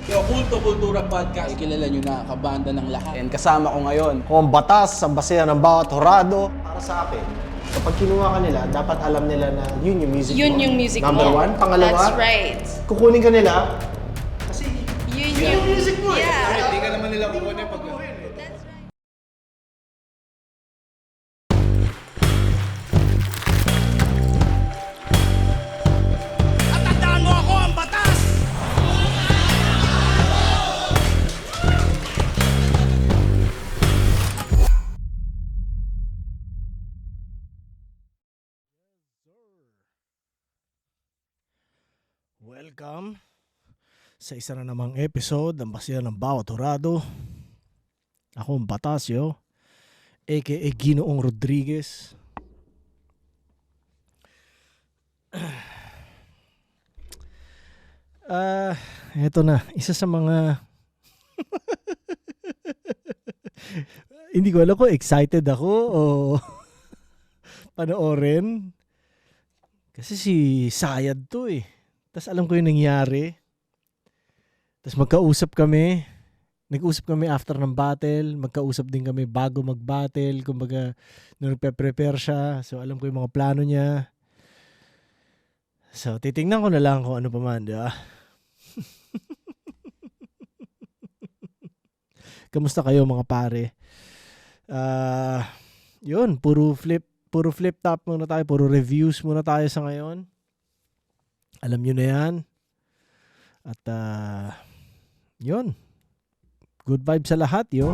Yung Kulto Kultura Podcast. Ay, kilala nyo na, kabanda ng lahat. And kasama ko ngayon, Kung ang batas sa basehan ng bawat horado, para sa akin, kapag kinuha ka nila, dapat alam nila na yun yung music Yun mo. yung music Number mo. one. Pangalawa, That's right. kukunin ka nila, kasi Yun yun yung music mo. Yeah. Hindi ka naman nila kukunin pag... That's right. Tandaan mo ako ang batas! Welcome sa isa na namang episode ng Basihan ng Bawat Horado. Ako ang Batasyo, aka Ginoong Rodriguez. Eto na, isa sa mga hindi ko alam kung excited ako o panoorin. Kasi si Sayad to eh. Tapos alam ko yung nangyari. Tapos magkausap kami. Nag-usap kami after ng battle. Magkausap din kami bago mag-battle. Kumbaga, nung nagpe-prepare siya. So alam ko yung mga plano niya. So titingnan ko na lang kung ano pa man, di ba? Kamusta kayo mga pare? Yun, puro flip top muna tayo, puro reviews muna tayo sa ngayon. Alam nyo na yan. At yun, good vibes sa lahat, yo.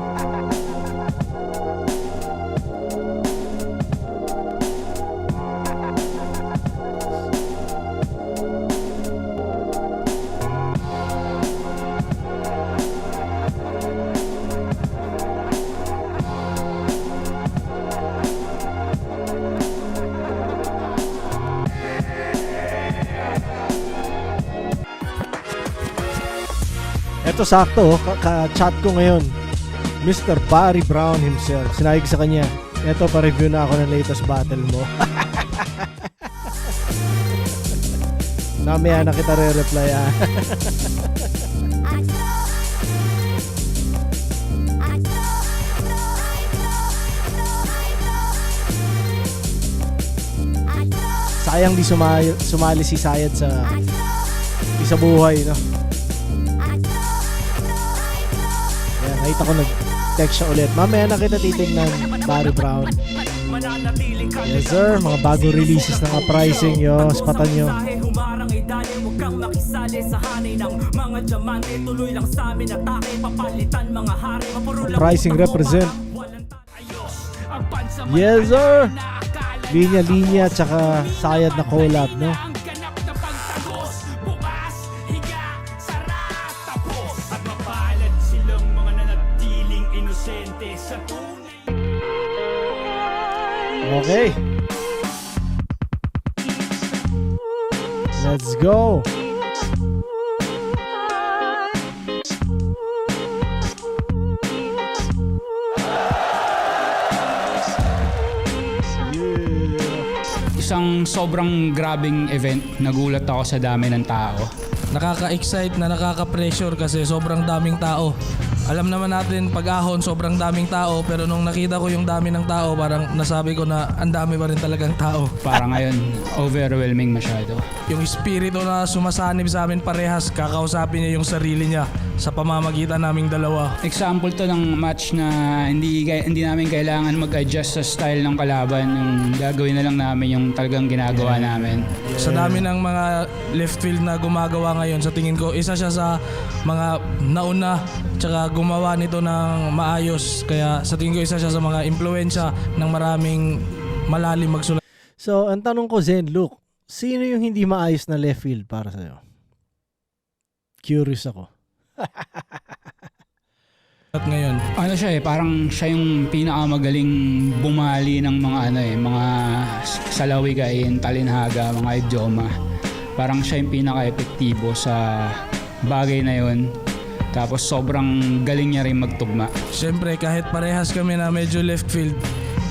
Eto sakto, ka-chat ko ngayon, Mr. Barry Brown himself. Sinabi ko sa kanya, eto pa-review na ako ng latest battle mo. Namaya na kita re-reply ah. Sayang di sumali si Sayad sa Isa Buhay, no? Nakita ko nag-text siya ulit. Mamaya na kita titignan, Barry Brown. Yes sir, mga bagong releases ng pricing yo. Spatan nyo. Pricing represent. Yes sir. Linya-linya tsaka Sayad na collab, no? Okay. Let's go. Isang sobrang grabing event. Nagulat ako sa dami ng tao. Nakaka-excite na nakaka-pressure kasi sobrang daming tao. Alam naman natin pag-ahon sobrang daming tao, pero nung nakita ko yung dami ng tao, parang nasabi ko na ang dami pa rin talagang tao. Para ngayon, overwhelming masyado. Yung espiritu na sumasanib sa amin parehas, kakausapin niya yung sarili niya sa pamamagitan naming dalawa. Example to ng match na hindi namin kailangan mag-adjust sa style ng kalaban. Yung gagawin na lang namin yung talagang ginagawa namin. Sa dami ng mga left field na gumagawa ngayon, sa tingin ko, isa siya sa mga nauna tsaka gumawa nito ng maayos. Kaya sa tingin ko, isa siya sa mga impluwensya ng maraming malalim magsulat. So, ang tanong ko, Zen, look, sino yung hindi maayos na left field para sa'yo? Curious ako. At ngayon, Ano siya parang siya yung pinakamagaling bumali ng mga salawigain, talinhaga, mga idioma. Parang siya yung pinaka-epektibo sa bagay na yun. Tapos sobrang galing niya rin magtugma. siyempre kahit parehas kami na medyo left field,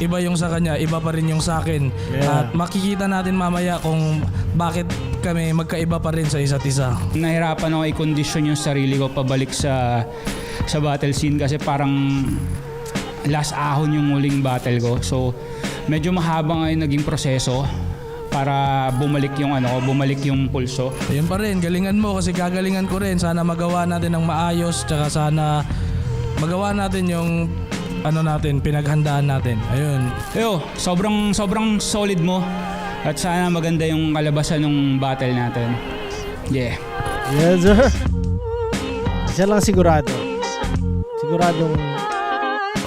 iba yung sa kanya, iba pa rin yung sa akin. Yeah. At makikita natin mamaya kung bakit kami magkaiba pa rin sa isa't isa. Nahirapan ako i-condition yung sarili ko pabalik sa battle scene kasi parang last ahon yung muling battle ko. So medyo mahaba nga yung naging proseso para bumalik yung pulso. Ayun pa rin, galingan mo kasi gagalingan ko rin. Sana magawa natin ng maayos, tsaka sana magawa natin yung pinaghandaan natin. Ayun. Sobrang solid mo at sana maganda yung kalabasan ng battle natin. Yeah. Yes, sir. Isa lang sigurado. Siguradong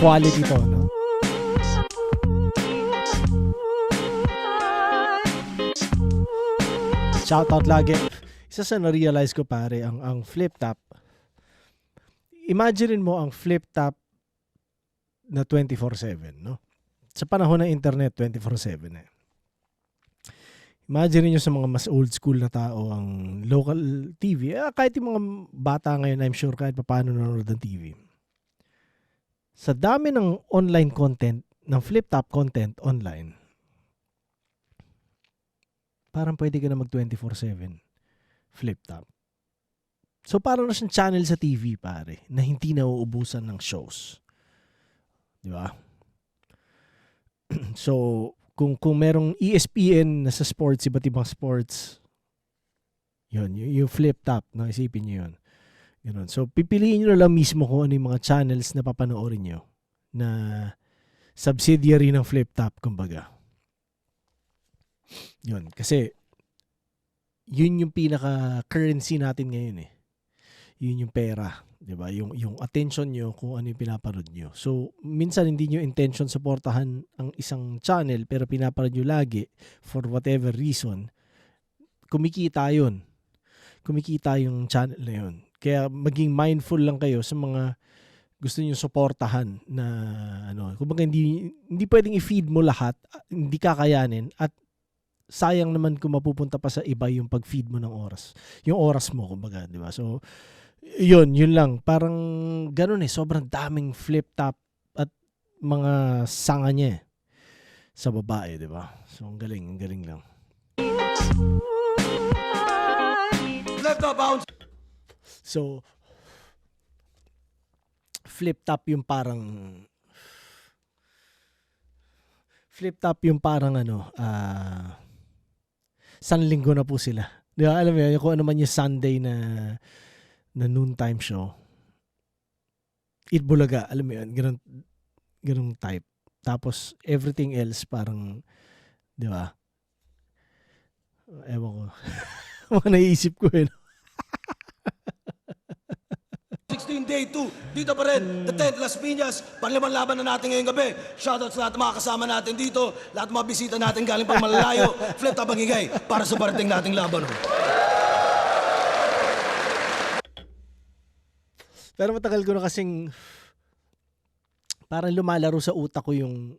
quality to, no? Shoutout lagi. Isa sa na-realize ko pare, ang flip top. Imagine mo ang flip top na 24/7, no? Sa panahon ng internet, 24/7 eh. Imagine niyo sa mga mas old school na tao ang local TV. Kahit yung mga bata ngayon, I'm sure kahit paano nanonood ng TV. Sa dami ng online content, ng flip top content online, parang pwede ka na mag 24/7 flip top. So parang na siyang channel sa TV pare na hindi nauubusan ng shows. Di ba? So kung merong ESPN na sa sports, iba't ibang sports, yun, yung flip top, isipin nyo yun. Ganun. So pipiliin nyo na lang mismo kung ano yung mga channels na papanoorin nyo na subsidiary ng flip top, kumbaga. Yun, kasi yun yung pinaka-currency natin ngayon eh. Yun yung pera, 'di ba? Yung attention nyo kung ano yung pinapanood nyo. So, minsan hindi nyo intention suportahan ang isang channel pero pinapanood nyo lagi for whatever reason. Kumikita yun. Kumikita yung channel na yun. Kaya maging mindful lang kayo sa mga gusto niyo suportahan na kumbaga hindi pwedeng i-feed mo lahat, hindi kakayanin at sayang naman kung mapupunta pa sa iba yung pag-feed mo ng oras. Yung oras mo, kumbaga, di ba? So, yun lang. Parang ganun eh. Sobrang daming flip top at mga sanga niya sa babae, di ba? So, ang galing lang. So, flip top yung parang Sanlinggo na po sila. Di ba? Alam mo yun, kung ano man yung Sunday na noontime show. Itbulaga, alam mo yun, ganun type. Tapos, everything else parang, di ba? Ewan ko. Mga naiisip ko yun. 16 day 2, dito pa rin, the 10th Las Piñas, panglimang laban na natin ngayong gabi. Shoutout sa lahat ng mga kasama natin dito, lahat ng mga bisita natin galing pang malalayo. Flip top ang higay para sa parating nating laban. Pero matagal ko na kasing parang lumalaro sa utak ko yung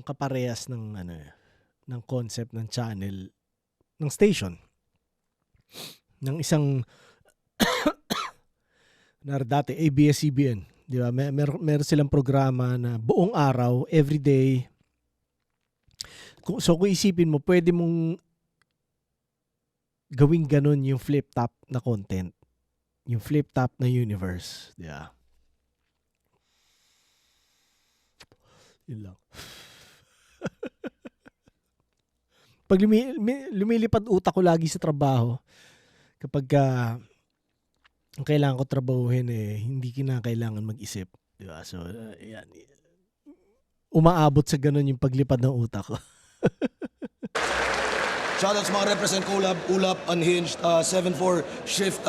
kaparehas ng ng concept ng channel ng station ng isang dati ABS-CBN, di ba? Meron silang programa na buong araw, everyday. So kung isipin mo, pwede mong gawing ganun yung flip top na content. Yung flip top na universe. Di ba? Yun lang. Pag lumilipad utak ko lagi sa trabaho, kapag ang kailangan ko trabahuhin hindi kinakailangan mag-isip. Diba? So, yan. Umaabot sa ganun yung paglipad ng utak ko. Shoutout sa mga represent Collab, Ulap, Unhinged, 7-4, Shift,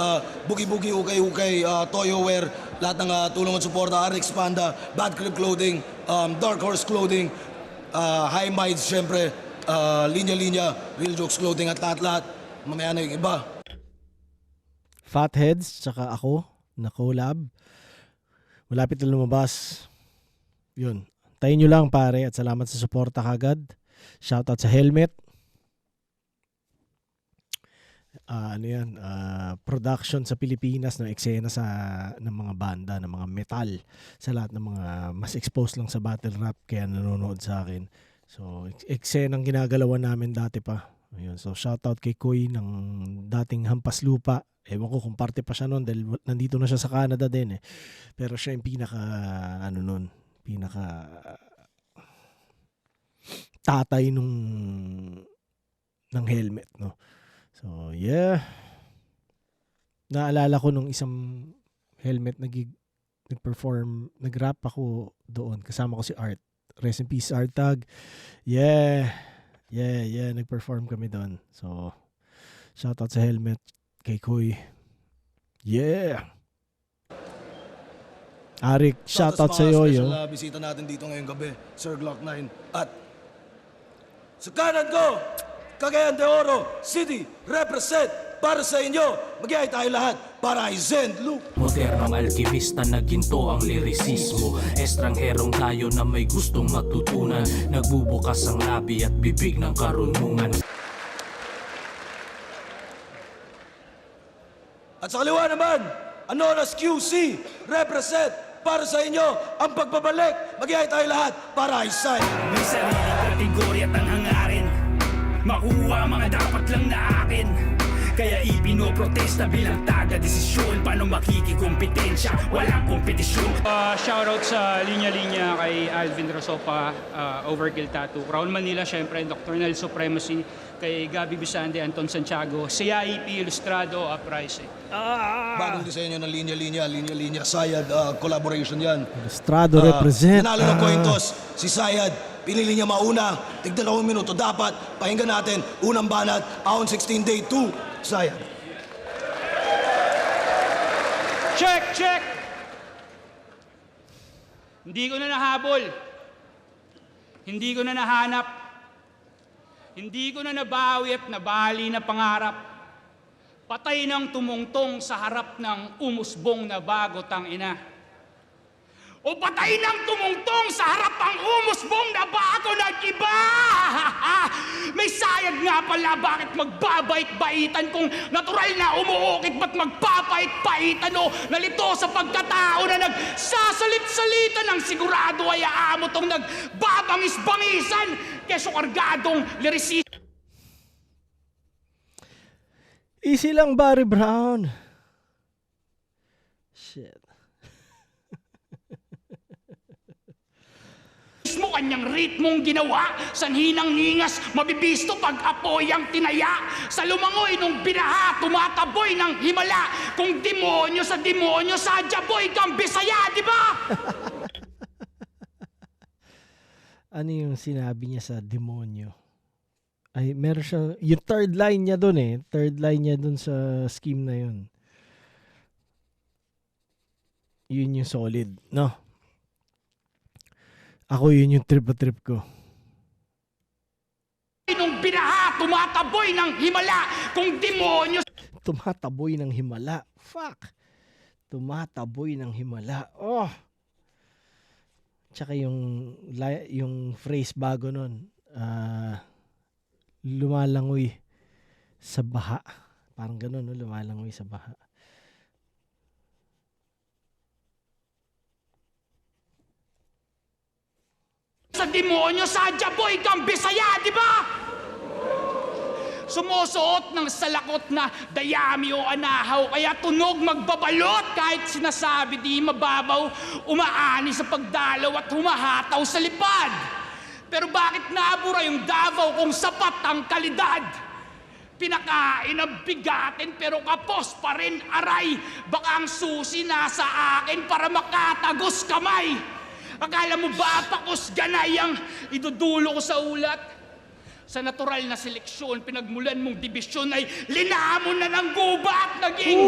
Boogie Boogie, Ukay, Toyo Wear, lahat ng tulong at suporta, RX Panda, Bad Crib Clothing, Dark Horse Clothing, High Minds, syempre, Linya Linya, Real Jokes Clothing at lahat-lahat. Mamaya na yung iba. Fatheads, tsaka ako, na collab. Malapit na lumabas. Yun. Tayo nyo lang pare at salamat sa suporta kagad. Shoutout sa Helmet. production sa Pilipinas ng eksena ng mga banda, ng mga metal, sa lahat ng mga mas exposed lang sa battle rap kaya nanonood sa akin. So eksenang ginagalawan namin dati pa. Ayun, so shoutout kay Koy ng dating Hampas Lupa. Ewan ko kung parte pa siya noon dahil nandito na siya sa Canada din eh. Pero siya yung pinaka tatay ng helmet, no. So, yeah. Naalala ko nung isang helmet nag-rap ako doon. Kasama ko si Art. Rest in peace, Art Tag. Yeah, nag-perform kami doon. So, shoutout sa helmet kay Koy. Yeah. Arik, shoutout sa iyo, yo. Special bisita natin dito ngayong gabi, Sir Glock 9. At sa kanan ko, Cagayan de Oro City, represent para sa inyo. Mag-iay tayo lahat para kay Zend Luke. Modernong alkimista na ginto ang lirisismo. Estrangherong tayo na may gustong matutunan. Nagbubukas ang labi at bibig ng karunungan. At sa kaliwa naman, Anolas QC, represent para sa inyo ang pagbabalik. Mag-iay tayo lahat para kay Sai. May sariling kategorya at ang hangarin. Makuha mga dapat lang na akin. Kaya ipinoprotesta bilang taga-desisyon. Paano makikikompetensya? Walang kompetisyon. Shoutout sa linya-linya kay Alvin Rosopa, Overkill Tattoo, Crown Manila, syempre Nocturnal Supremacy, kay Gabi Bisande, Anton Santiago, CIP Ilustrado, Uprising. Bagong disenyo ng linya-linya, Sayad collaboration yan. Estrado represent. Nanalo ng coin toss, si Sayad. Pinili niya mauna, tignan 2 minuto. Dapat, pakinggan natin, unang banat, Ahon 16 Day 2, Sayad. Check! Hindi ko na nahabol. Hindi ko na nahanap. Hindi ko na nabawi at nabali na pangarap. Patay ng tumungtong sa harap ng umusbong na bago tangina. O patay ng tumungtong sa harap ang umusbong na bago nag-iba! May sayad nga pala, bakit magbabait-baitan kung natural na umuukit, ba't magpapait-paitan o nalito sa pagkatao na nagsasalit-salita ng sigurado ay aamo tong nagbabangis-bangisan keso kargadong lirisista. Easy lang, Barry Brown. Shit. Mismo kanyang ritmong ginawa, sanhinang ningas, mabibisto pag apoy ang tinaya. Sa lumangoy nung binaha, tumataboy ng himala. Kung demonyo sa demonyo, sadya boy kang Bisaya, di ba? Ano yung sinabi niya sa demonyo? Ay, meron siya, yung third line niya dun eh. Third line niya dun sa scheme na yun. Yun yung solid, no? Ako yun yung trip ko. Nung binaha, tumataboy ng himala. Kung demonyo... Tumataboy ng himala. Fuck! Tumataboy ng himala. Oh! Tsaka yung phrase bago nun. Lumalangoy sa baha. Parang ganun, no? Lumalangoy sa baha. Sa demonyo, sadya boy kang Bisaya, di ba? Sumusuot ng salakot na dayami o anahaw, kaya tunog magbabalot kahit sinasabi di mababaw, umaani sa pagdalaw at humahataw sa lipad. Pero bakit nabura yung Davao kung sapat ang kalidad? Pinakain ang bigatin pero kapos pa rin aray. Baka ang susi nasa akin para makatagos kamay. Akala mo ba pakos ganay ang idudulo ko sa ulat? Sa natural na seleksyon, pinagmulan mong dibisyon ay linamon na ng guba at naging...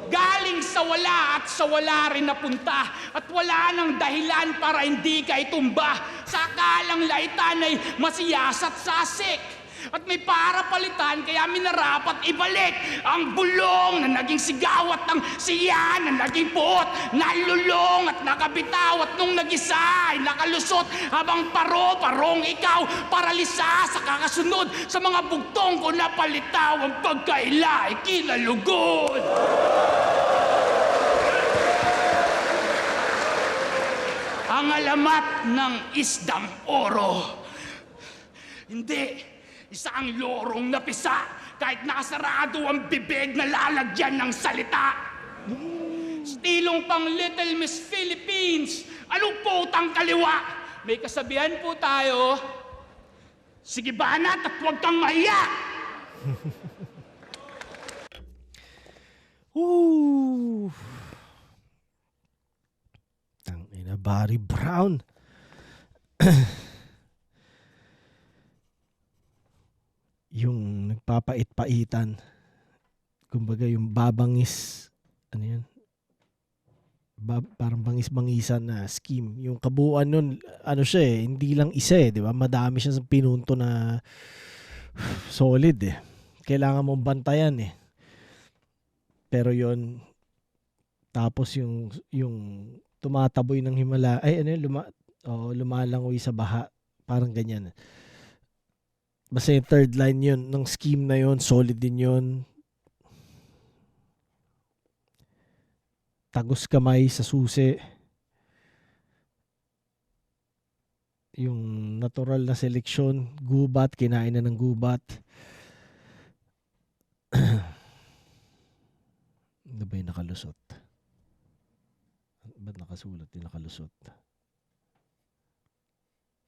Galing sa wala at sa wala rin napunta at wala nang dahilan para hindi ka itumba. Sa akalang laitan ay masiyasat sasik. At may para palitan, kaya minarapat ibalik ang bulong na naging sigaw at ang siya na naging buot, nalulong at nakabitaw at nung nag-isa ay nakalusot habang parong ikaw paralisa sa kakasunod sa mga bugtong ko na palitaw ang pagkaila ay kinalugod. Ang alamat ng isdang oro. Hindi. Isa ang lorong napisa kahit nakasarado ang bibig na lalagyan ng salita. Stilong pang Little Miss Philippines. Anong putang kaliwa? May kasabihan po tayo. Sige banat at huwag kang mahiya. Ooh. Tangina, Barry Brown. Yung nagpapait-paitan. Kumbaga yung babangis, ano yan? Parang bangis-bangisan na scheme. Yung kabuuan nun, ano siya eh, hindi lang isa eh, di ba? Madami siya sa pinunto na solid eh. Kailangan mong bantayan eh. Pero yon tapos yung tumataboy ng himala, ay ano yun, lumalangoy sa baha. Parang ganyan. Basta yung third line yun, ng scheme na yun, solid din yun. Tagos kamay sa susi. Yung natural na seleksyon, gubat, kinain na ng gubat. Ano ba yung nakalusot? Ba't nakasulat yung nakalusot?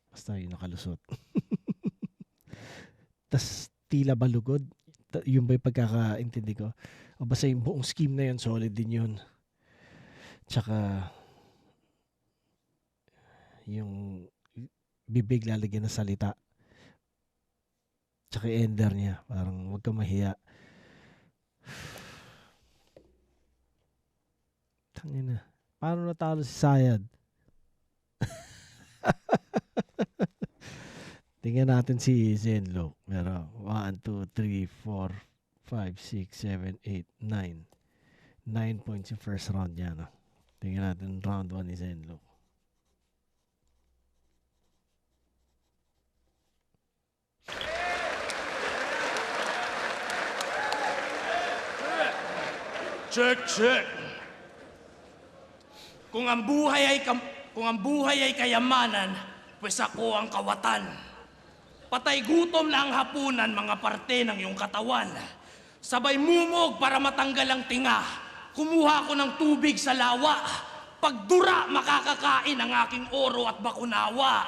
Basta yung nakalusot. Tas tila balugod. Yung ba yung pagkakaintindi ko? O basta yung buong scheme na yun, solid din yun. Tsaka yung bibig lalagyan ng salita. Tsaka ender niya. Parang huwag ka mahiya. Tangina. Paano natalo si Sayad? Tingnan natin si Zenlo. Pero 1, 2, 3, 4, 5, 6, 7, 8, 9. 9 points yung first round niya. No? Tingnan natin round 1 ni Zenlo. Check. Kung ang buhay ay kayamanan, pues ako ang kawatan. Patay gutom na ang hapunan, mga parte ng iyong katawan. Sabay mumog para matanggal ang tinga. Kumuha ko ng tubig sa lawa. Pagdura, makakakain ang aking oro at bakunawa.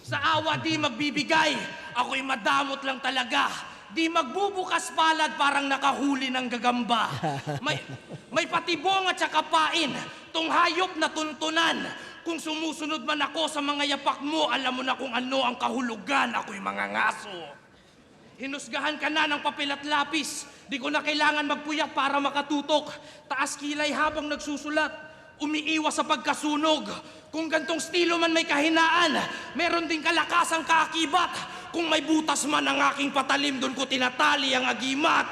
Sa awa di magbibigay, ako'y madamot lang talaga. Di magbubukas palad parang nakahuli ng gagamba. May patibong at saka pain, tong hayop na tuntunan. Kung sumusunod man ako sa mga yapak mo, alam mo na kung ano ang kahulugan, ako'y mga ngaso. Hinusgahan ka na ng papel at lapis, di ko na kailangan magpuyat para makatutok. Taas kilay habang nagsusulat, umiiwas sa pagkasunog. Kung gantong estilo man may kahinaan, meron din kalakasang kaakibat. Kung may butas man ang aking patalim, doon ko tinatali ang agimat.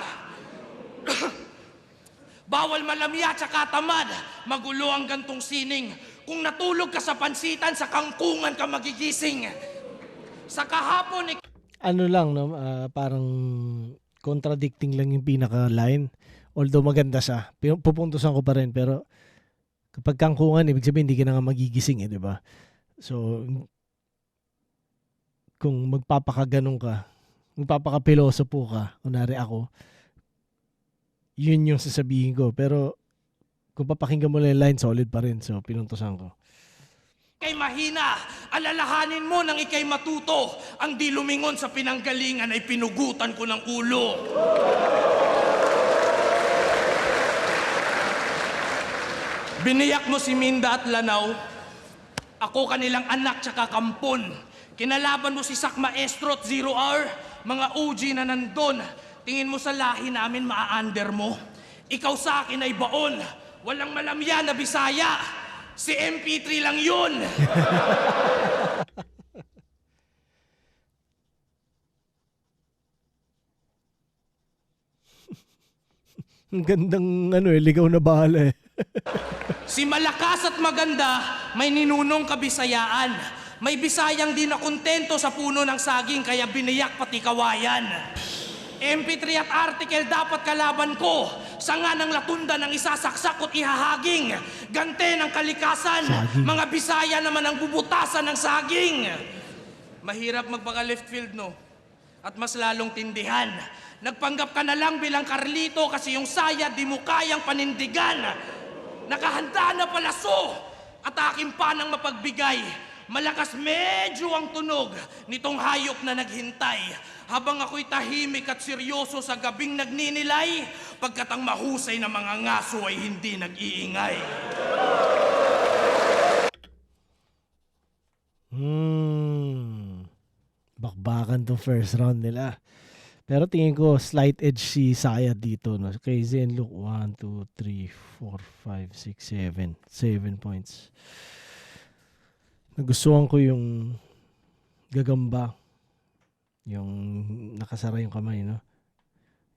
Bawal malamya tsaka tamad, magulo ang gantong sining. Kung natulog ka sa pansitan, sa kangkungan ka magigising. Sa kahapon, ano lang, no? Parang contradicting lang yung pinaka-line. Although maganda siya. Pupuntusan ko pa rin, pero kapag kangkungan, ibig sabihin, hindi ka na nga magigising, di ba? So, kung magpapakaganong ka, magpapakapilosopo ka, kunwari ako, yun yung sasabihin ko. Pero, kung papakinggan mo lang yung line, solid pa rin. So, pinuntusan ko. Ika'y mahina, alalahanin mo nang ika'y matuto. Ang di lumingon sa pinanggalingan ay pinugutan ko ng ulo. Biniyak mo si Minda at Lanao. Ako kanilang anak tsaka kampon. Kinalaban mo si Sak Maestro at Zero Hour. Mga OG na nandun. Tingin mo sa lahi namin maa-under mo. Ikaw sa akin ay baon. Walang malamya na Bisaya. Si MP3 lang yun. Ang gandang ligaw na bala eh. Si malakas at maganda, may ninunong kabisayaan. May Bisayang di na kontento sa puno ng saging, kaya biniyak pati kawayan. MP3 at article dapat kalaban ko. Sanga ng latunda ng isasaksak ko't ihahaging. Gante ng kalikasan, Saging. mga Bisaya naman ang bubutasan ng saging. Mahirap magpaka left field, no? At mas lalong tindihan. Nagpanggap ka na lang bilang Carlito kasi yung saya di mo kayang panindigan. Nakahanda na palaso at aking panang mapagbigay. Malakas medyo ang tunog nitong hayop na naghintay. Habang ako'y tahimik at seryoso sa gabing nagninilay, pagkat ang mahusay na mga ngaso ay hindi nag-iingay. Bakbakan tong first round nila. Pero tingin ko, slight edge si Sayad dito. No? Kay Zenlook, 1, 2, 3, 4, 5, 6, 7. 7 points. Nagustuhan ko yung gagamba. Yung nakasara yung kamay, no?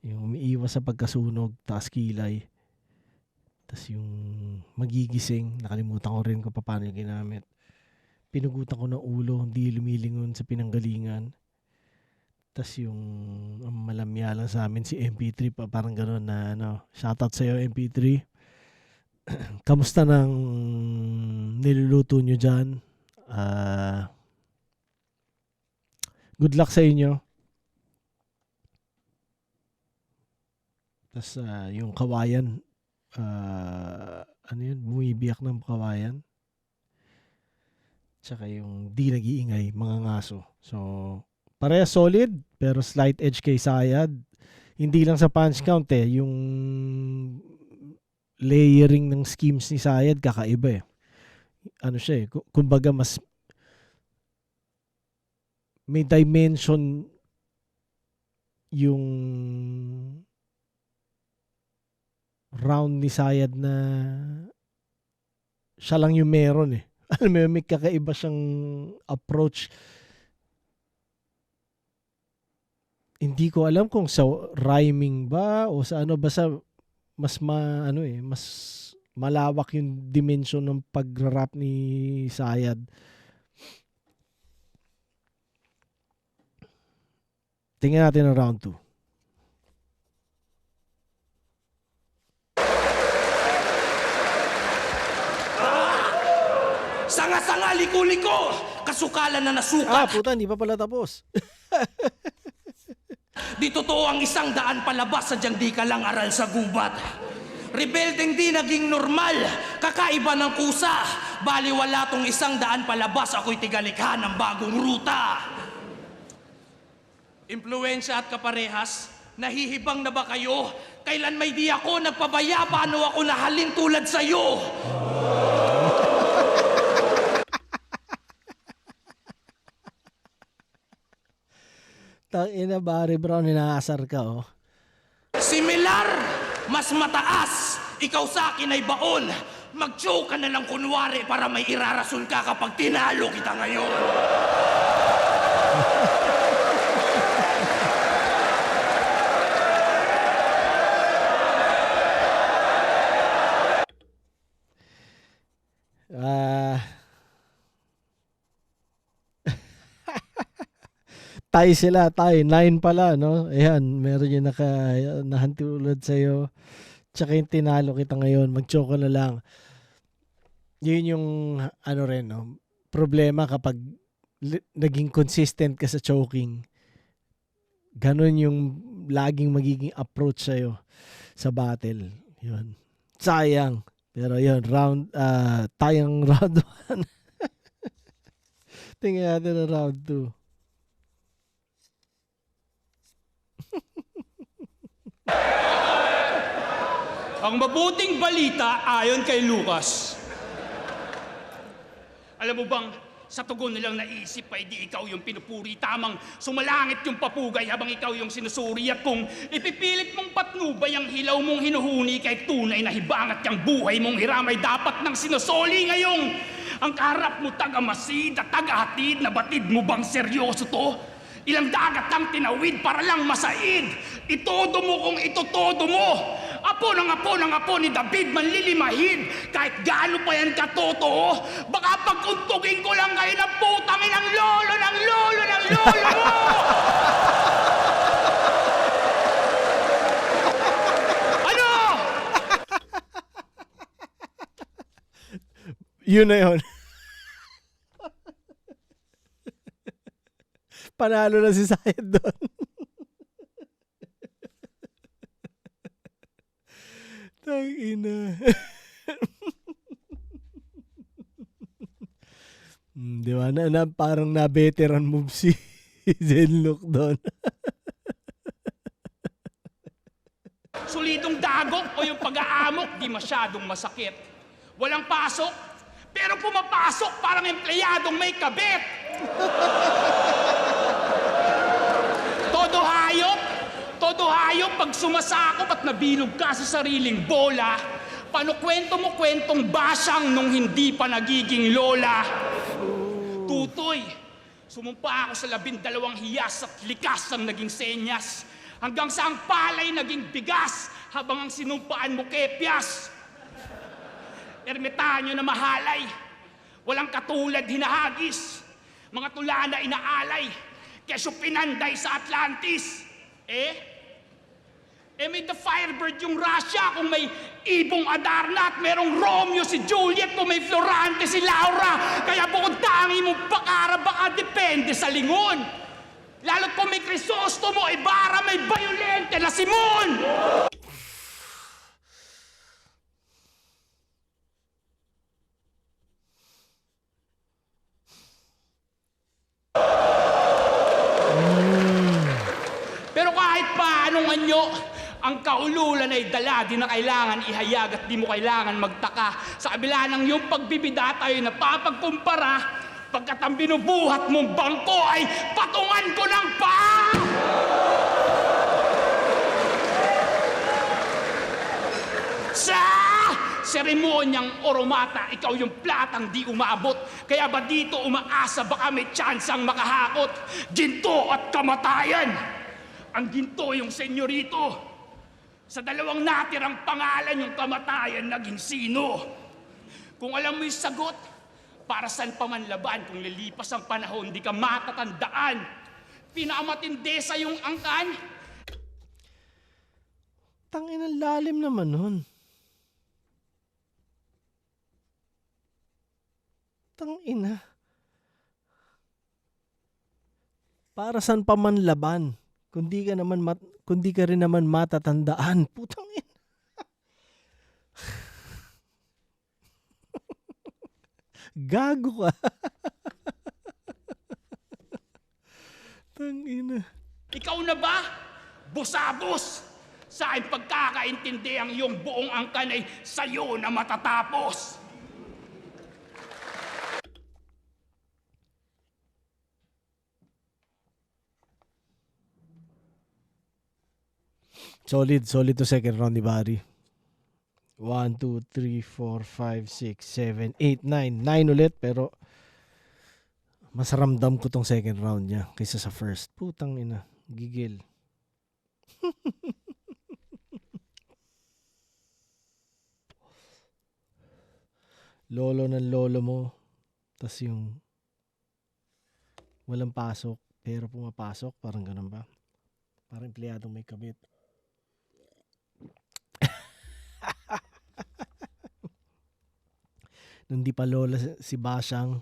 Yung umiiwas sa pagkasunog, taas kilay. Tapos yung magigising, nakalimutan ko rin kung paano yung ginamit. Pinugutan ko ng ulo, hindi lumilingon sa pinanggalingan. Tapos yung malamya lang sa amin si MP3 pa, parang gano'n na shoutout sa'yo MP3. Kamusta nang niluluto nyo dyan? Good luck sa inyo. Tapos yung kawayan, bumibiyak ng kawayan. Tsaka yung di nag-iingay, mga ngaso. So, pareha solid, pero slight edge kay Sayad. Hindi lang sa punch count yung layering ng schemes ni Sayad, kakaiba eh. Siya kumbaga mas may dimension yung round ni Sayad na siya lang yung meron eh. Alam mo, may kakaiba siyang approach. Hindi ko alam kung sa rhyming ba o sa basta mas mas malawak yung dimension ng pag-rap ni Sayad. Tingnan natin ang round 2. Sanga-sanga, liko-liko, kasukalan na nasukat. Puta, hindi pa pala tapos. Di totoo ang 100 palabas, sadyang di ka lang aral sa gubat. Rebeldeng di naging normal, kakaiba ng kusa. Baliwala tong 100 palabas, ako'y tigalikha ng bagong ruta. Impluensya at kaparehas, nahihibang na ba kayo? Kailan may di ako nagpabaya, paano ako nahalin tulad sa'yo? Tangina, Barry Brown, inaasar ka, oh. Similar, mas mataas. Ikaw sa akin ay baon. Mag-joke ka na lang kunwari para may irarason ka kapag tinalo kita ngayon. Tie sila, 9 pala, no? Ayan, meron yung nahantulad sa'yo. Tsaka yung tinalo kita ngayon, mag-choke na lang. Yun yung, rin, no? Problema kapag naging consistent ka sa choking. Ganon yung laging magiging approach sa'yo sa battle. Yun. Sayang. Pero yun, tayang round 1. Tingnan natin ang round 2. Ang mabuting balita ayon kay Lucas. Alam mo bang, sa tugon nilang naisip ay di ikaw yung pinupuri, tamang sumalangit yung papugay habang ikaw yung sinusuri, at kung ipipilit mong patnubay ang hilaw mong hinuhuni kay tunay na hibang at yung buhay mong hiramay dapat nang sinusoli ngayong ang kaharap mo taga-masid at taga-hatid na batid mo bang seryoso to? Ilang dagat lang tinawid para lang masaid. Itodo mo kung itotodo mo. apo ng apo ni David manlilimahin. Kahit gaano pa yan katotoo, baka pagkuntugin ko lang kayo ng putangin ng lolo mo! Ano? Yun na yun. Panalo na si Sayed doon. Tangina. Di ba? Parang na-veteran move si Zenlook doon. Sulitong dagok o yung pag-aamok, di masyadong masakit. Walang pasok, pero pumapasok parang empleyadong may kabit. Todo hayop pag sumasakop at nabilog ka sa sariling bola, panukwento mo kwentong basyang nung hindi pa nagiging lola. Tutoy, sumumpa ako sa 12 hiyas at likas ang naging senyas, hanggang sa ang palay naging bigas habang ang sinumpaan mo kepyas. Ermitanyo na mahalay, walang katulad hinahagis, mga tula na inaalay, kesyo pinanday sa Atlantis. May the Firebird yung Russia, kung may Ibong Adarna at merong Romeo si Juliet, kung may Florante si Laura. Kaya bukod tangi mong pakara, baka depende sa lingon. Lalo't kung may Crisostomo, Ibarra, may Violente na Simon. Pero kahit paanong anyo, ang kaululan ay dala, di na kailangan ihayag at di mo kailangan magtaka. Sa kabila ng iyong pagbibida tayo napapagkumpara, pagkat ang binubuhat mong bangko ay patungan ko ng paa! Sa seremonyang oromata, ikaw yung platang di umaabot. Kaya ba dito umaasa, baka may tsansang makahakot? Ginto at kamatayan! Ang ginto yung senyorito. Sa dalawang natirang pangalan yung kamatayan naging sino. Kung alam mo yung sagot, para saan pa man laban, kung lilipas ang panahon, di ka matatandaan. Pinakamatindi sa yung angkan. Tangina, lalim naman nun. Tangina. Para saan pa man laban, kundi ka rin naman matatandaan. Putang ina. Gago ka. Tangina. Ikaw na ba? Busabos! Sa aking pagkakaintindi, ang iyong buong angkan ay sa'yo na matatapos. Solid to second round ni Barry. 1, 2, 3, 4, 5, 6, 7, 8, 9. 9 ulit, pero mas ramdam ko tong second round niya kaysa sa first. Putang ina. Gigil. Lolo ng lolo mo. Tas yung walang pasok, pero pumapasok. Parang ganun ba? Parang empleyadong may kabit. Nung di pa lola si Basyang,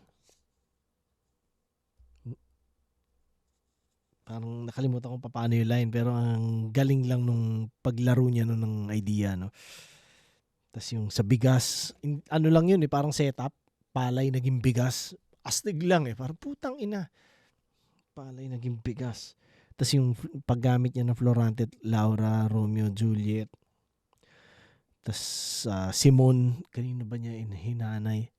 parang nakalimutan ko paano yung line, pero ang galing lang nung paglaro niya ng idea, no? Tas yung sa bigas, ano lang yun parang setup, palay naging bigas, astig lang parang putang ina, palay naging bigas. Tas yung paggamit niya ng Florante, Laura, Romeo, Juliet, tas Simon, kanino ba niya hinanay?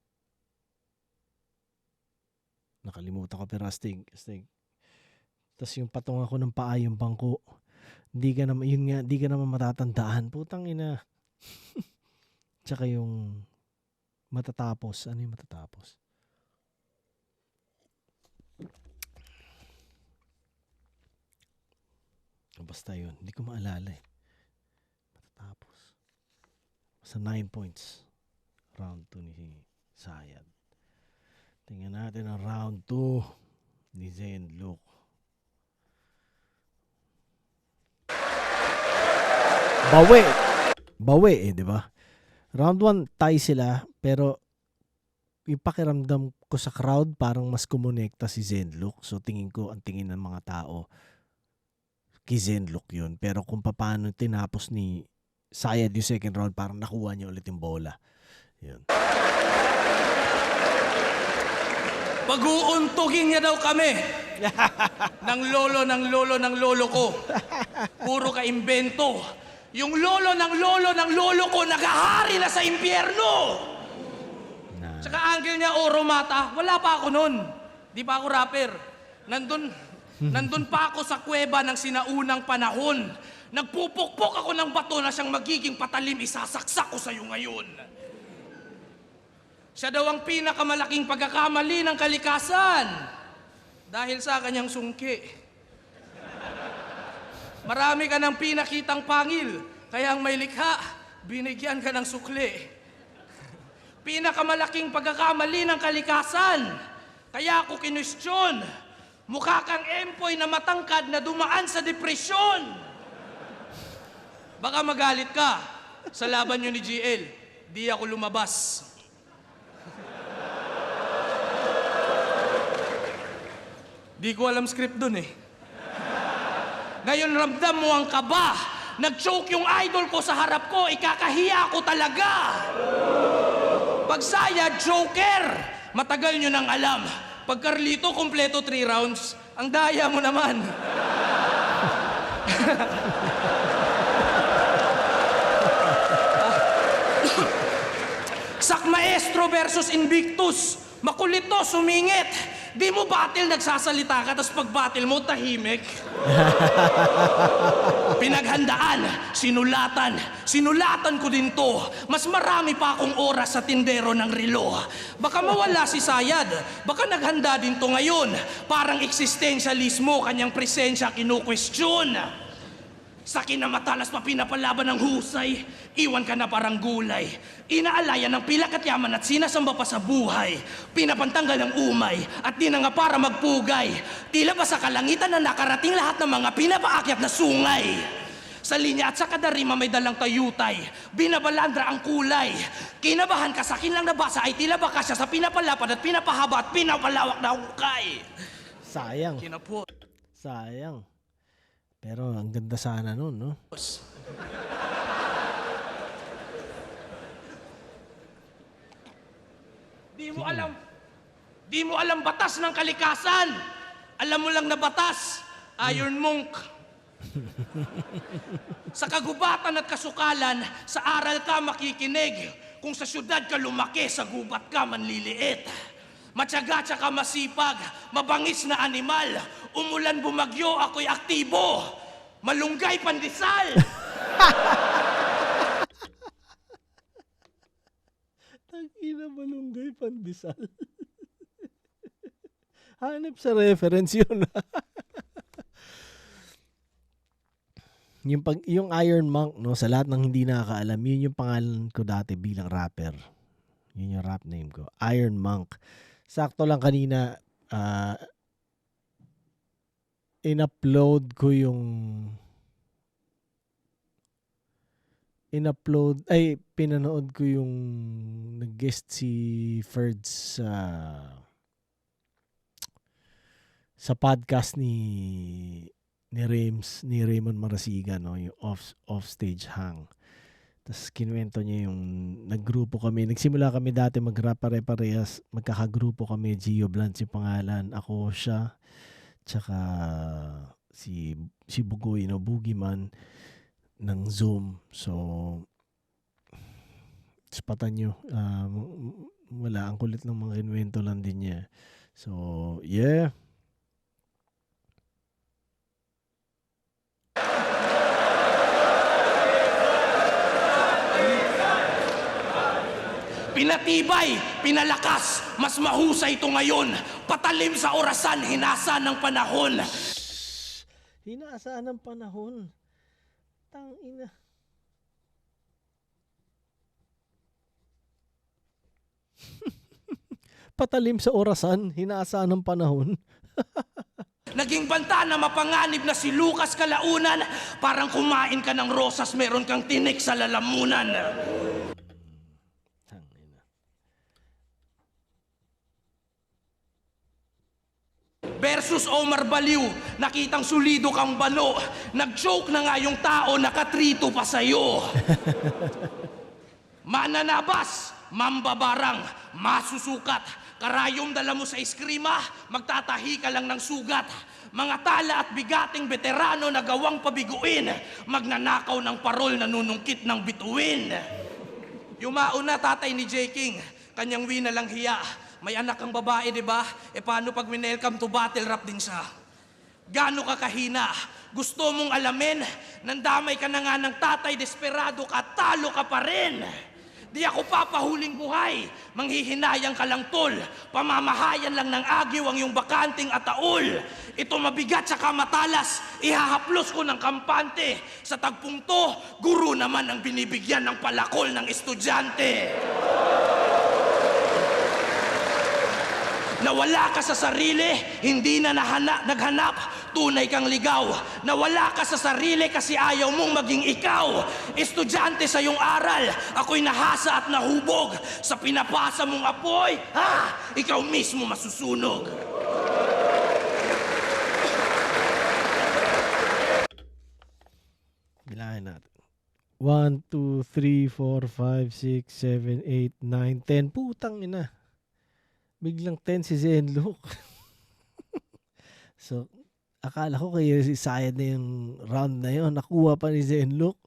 Nakalimutan ko, pero astig. Tas yung patungan ko ng paa yung bangko, di ka naman matatandaan. Putang ina. Tsaka yung matatapos. Ano yung matatapos? Basta yun. Hindi ko maalala Tapos, sa 9 points. Round 2 ni Sayad. Tingnan natin ang round 2 ni Zenlook. Bawi eh, di ba? Round 1 tie sila, pero yung pakiramdam ko sa crowd parang mas kumonekta si Zenlook. So tingin ko, ang tingin ng mga tao kay Zenlook yun. Pero kung paano tinapos ni Sayad yung second round, parang nakuha niya ulit yung bola. Yun. Pag-uuntugin niya daw kami ng lolo ko. Puro ka-imbento. Yung lolo ko naghahari na sa impyerno. Tsaka angle niya, oro mata. Wala pa ako nun. Di pa ako rapper. Nandun pa ako sa kuweba ng sinaunang panahon. Nagpupukpok ako ng bato na siyang magiging patalim. Isasaksak ko sa'yo ngayon. Siya daw ang pinakamalaking pagkakamali ng kalikasan dahil sa kanyang sungki. Marami ka ng pinakitang pangil, kaya ang may likha, binigyan ka ng sukli. Pinakamalaking pagkakamali ng kalikasan, kaya ako kinwestiyon. Mukha kang empoy na matangkad na dumaan sa depresyon. Baka magalit ka sa laban nyo ni GL, di ako lumabas. Di ko alam script dun eh. Ngayon ramdam mo ang kaba. Nag-choke yung idol ko sa harap ko, ikakahiya ko talaga. Pag Sayad, joker. Matagal nyo nang alam. Pag Carlito, kompleto 3 rounds. Ang daya mo naman. Sak Maestro versus Invictus. Makulit to, sumingit. Di mo battle, nagsasalita ka, tapos pag battle mo, tahimik. Pinaghandaan, sinulatan. Sinulatan ko din to. Mas marami pa akong oras sa tindero ng relo. Baka mawala si Sayad. Baka naghanda din to ngayon. Parang existentialismo, kanyang presensya kinukwestiyon. Sa kinamatalas pa pinapalaban ng husay, iwan ka na parang gulay. Inaalaya ng pilak at yaman at sinasamba pa sa buhay. Pinapantanggal ng umay at di na nga para magpugay. Tila ba sa kalangitan na nakarating lahat ng mga pinapaakyat na sungay. Sa linya at sa kadarima may dalang tayutay. Binabalandra ang kulay. Kinabahan ka sa akin lang nabasa ay tila ba kasya sa pinapalapad at pinapahaba at pinapalawak na hukay. Sayang. Kinapot. Sayang. Pero ang ganda sana nun, no? Di mo alam batas ng kalikasan. Alam mo lang na batas, Iron Monk. Sa kagubatan at kasukalan, sa aral ka makikinig. Kung sa syudad ka lumaki, sa gubat ka manliliit. Matyaga tsaka masipag, mabangis na animal. Umulan bumagyo, ako'y aktibo. Malunggay pandesal. Tangina, malunggay pandesal. Hanip sa reference yun. yung Iron Monk, no, sa lahat ng hindi nakakaalam, yun yung pangalan ko dati bilang rapper. Yun yung rap name ko. Iron Monk. Sakto lang kanina, pinanood ko yung nag-guest si Ferds sa podcast ni Raymond Marasigan, no, yung off stage hang. Tapos kinuwento niya yung naggrupo kami. Nagsimula kami dati mag-rap pare-parehas. Magkakagrupo kami. Gio Blance yung pangalan. Ako siya. Tsaka si Bugoy, no, Boogeyman ng Zoom. So, spatan nyo. Wala. Ang kulit ng mga kinuwento lang din niya. So, yeah. Pinatibay, pinalakas, mas mahusay ito ngayon. Patalim sa orasan, hinasa ng panahon. Hinasa ng panahon. Tangina. nagpatalim sa orasan, hinasa ng panahon. Naging banta na mapanganib na si Lucas Kalaunan. Parang kumain ka ng rosas, meron kang tinik sa lalamunan. Versus Omar Baliw, nakitang sulido kang bano. Nag-joke na nga yung tao, nakatrito pa sa'yo. Mananabas, mambabarang, masusukat. Karayom dala mo sa iskrima, magtatahi ka lang ng sugat. Mga tala at bigating veterano na gawang pabiguin. Magnanakaw ng parol, nanunungkit ng bituin. Yumaon na tatay ni J. King, kanyang wina lang hiya. May anak kang babae, di ba? E paano pag winelcome to battle rap din siya? Gano ka kahina? Gusto mong alamin? Nandamay ka na nga ng tatay, desperado ka, talo ka pa rin. Di ako papahuling buhay, manghihinayang ka lang tol. Pamamahayan lang ng agiw ang iyong bakanting ataol. Ito mabigat saka matalas, ihahaplos ko ng kampante. Sa tagpong to, guro naman ang binibigyan ng palakol ng estudyante. Nawala ka sa sarili, hindi na naghanap, tunay kang ligaw. Nawala ka sa sarili kasi ayaw mong maging ikaw. Estudyante sa iyong aral, ako'y nahasa at nahubog. Sa pinapasa mong apoy, ikaw mismo masusunog. Bilahin natin. 1, 2, 3, 4, 5, 6, 7, 8, 9, 10. Putang ina. Biglang 10 si Zenlook. So, akala ko kaya si Sayad na yung round na yun. Nakuha pa ni Zenlook.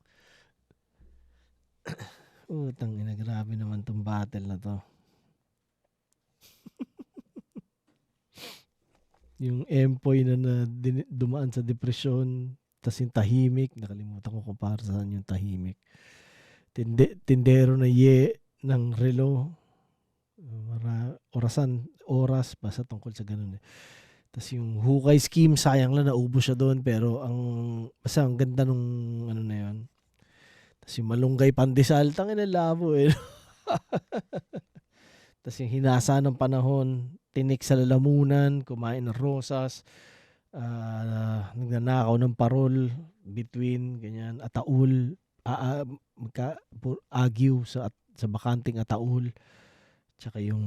Utang ina, grabe naman tong battle na to. Yung Empoy na dumaan sa depresyon, tas yung tahimik, nakalimutan ko kung para saan yung tahimik. Tindero na ng relo. Oras, basta tungkol sa ganun eh. Tapos yung hukay scheme, sayang lang naubos siya doon, pero basta ang ganda nung ano na yun. Tapos yung malunggay pandesal, tangin na labo eh. Tapos yung hinasa ng panahon, tinik sa lalamunan, kumain ng rosas, nagnanakaw ng parol, between, ganyan, ataul, agiw sa bakanting ataul. Tsaka yung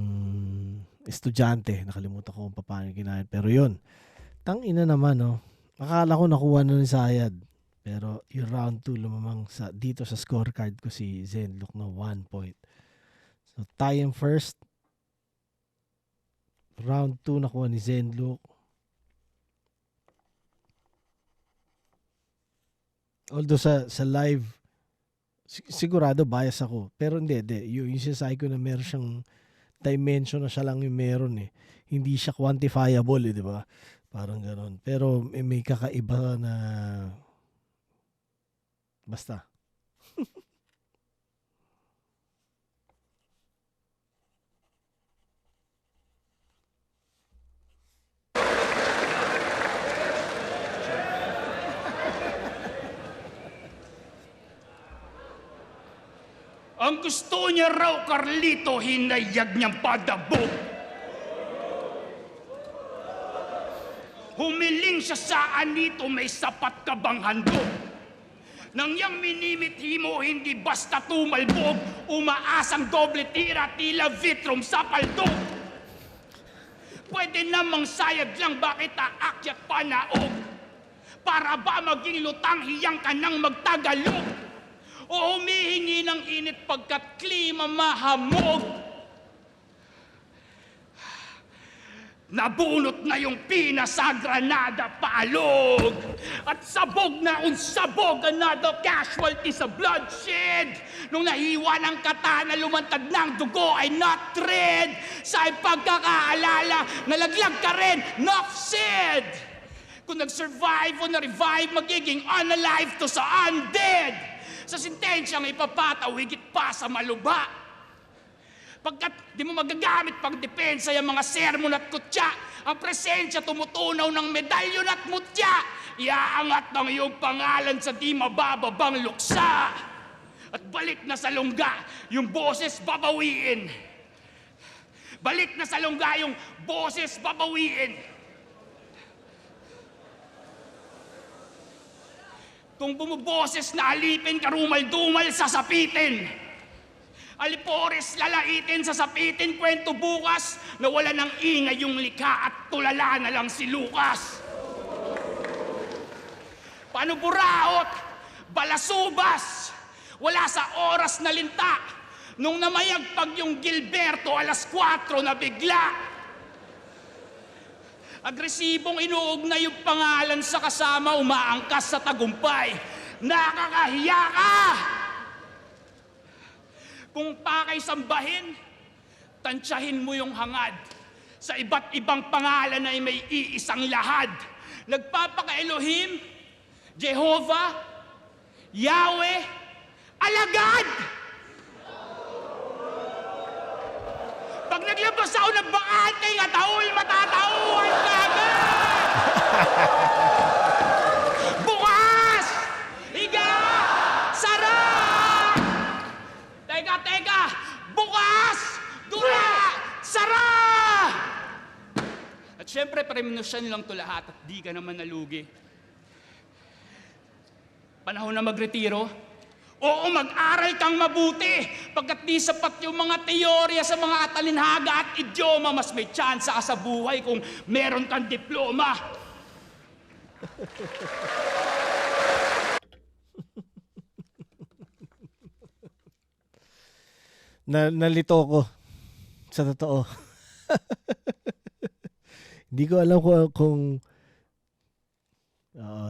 estudyante, nakalimutan ko kung paano kinain. Pero yun, tangina naman, no? Akala ko nakuha na ni Sayad. Pero yung round 2 lumamang dito sa scorecard ko si Zenlook na 1 point. So, tie him first. Round 2 nakuha ni Zenlook. Although sa live, sigurado bias ako. Pero hindi. Yung sinasabi ko na meron siyang dimension na siya lang yung meron eh. Hindi siya quantifiable eh, di ba? Parang gano'n. Pero may kakaiba na basta. Ang gusto niya raw, Carlito, hinayag niyang padabog. Humiling siya sa anito, may sapat ka bang handog? Nang yang minimithi mo, hindi basta tumalbog, umaasang doble tira, tila vitrum sa paldog. Pwede namang sayad lang, bakit aakyat panaog? Para ba maging lutang, hiyang ka nang magtagalog? O humihingi ng init pagkat klima mahamog. Nabunot na yung pina sa granada paalog. At sabog na unsabog, another casualty sa bloodshed. Nung nahiwa ng katana, lumantad ng dugo ay not red. Sa pagkakaalala, nalaglag ka rin, enough said. Kung nag-survive o na-revive, magiging unalive to sa undead. Sa sentensya may papataw, higit pa sa maluba. Pagkat di mo magagamit pang depensa yung mga sermon at kutya, ang presensya tumutunaw ng medalyon at mutya. Iaangat ng iyong pangalan sa di mabababang luksa. At balik na sa lungga, yung boses babawiin. Balik na sa lunggayong boses babawiin. Kung bumuboses na alipin, karumal-dumal, sasapitin. Alipores, lalaitin, sasapitin, kwento bukas na wala ng ingay yung likha at tulala na lang si Lucas. Panuburaot, balasubas, wala sa oras na linta. Nung namayagpag yung Gilberto, 4:00 na bigla. Agresibong inuugnay yung pangalan sa kasama, umaangkas sa tagumpay. Nakakahiya ka! Kung pakay sambahin, tansyahin mo yung hangad. Sa iba't ibang pangalan ay may iisang lahad. Nagpapaka-Elohim, Jehovah, Yahweh, alagad! Pag naglabas ako ng bakante, ataul, matatauhan ka agad! Bukas! Higa! Sara! Teka! Bukas! Dura! Sara! At syempre, premonition lang to lahat at di ka naman nalugi. Panahon na magretiro? Oo, mag-aral kang mabuti. Pagkat di sapat yung mga teorya sa mga atalinhaga at idioma, mas may tsansa ka sa buhay kung meron kang diploma. Nalito ko. Sa totoo. Hindi ko alam kung